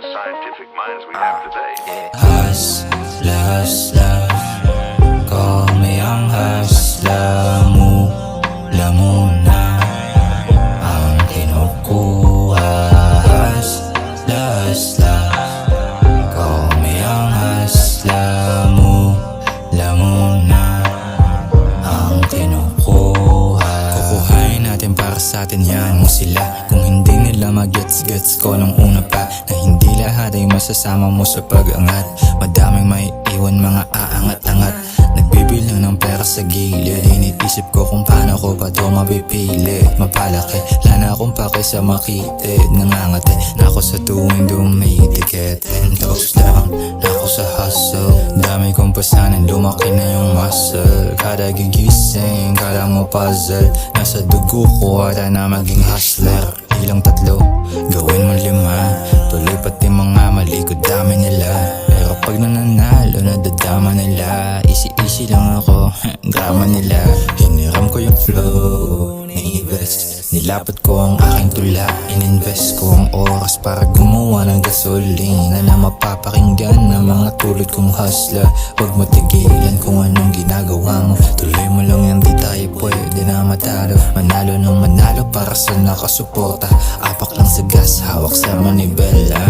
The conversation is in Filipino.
as scientific minds we have today. Hustler, hustler, kami ang hustler mo. Mula ang kinukuha. Hustler, hustler, kami ang hustler mo. Mula ang kinukuha. Kukuhain natin para sa atin yan mo sila. Kung hindi nila mag-gets ko nung una pa, na hindi lahat ay masasama mo sa pag-angat. Madaming may iwan mga aangat-angat, nagbibilang ng pera sa gilid. Iniisip ko kung paano ko ba to mapipili. Mapalaki, lana akong pake sa makitid. Nangangati na ako sa tuwing dumitikit. And toes down na ako sa hustle. Dami kong pasanin, lumaki na yung muscle. Kada gigising, kala mo puzzle. Nasa dugo ko ata na maging hustler. Ilang tatlo, gawin mo 5. Tuloy pati mga mali ko, dami nila. Pero pag nananalo, nadadama nila. Easy lang ako, drama nila. Hiniram ko yung flow, ni-invest. Nilapat ko ang aking tula, ininvest ko ang oras para gumawa ng gasolina na mapapakinggan ng mga tulad kong hustler. Huwag mo tigilan kung anong ginagawa mo. Tuloy mo lang yan, di tayo pwede na matalo. Manalo ng manalo para sa nakasuporta. Apak lang sa gas, hawak sa manibela.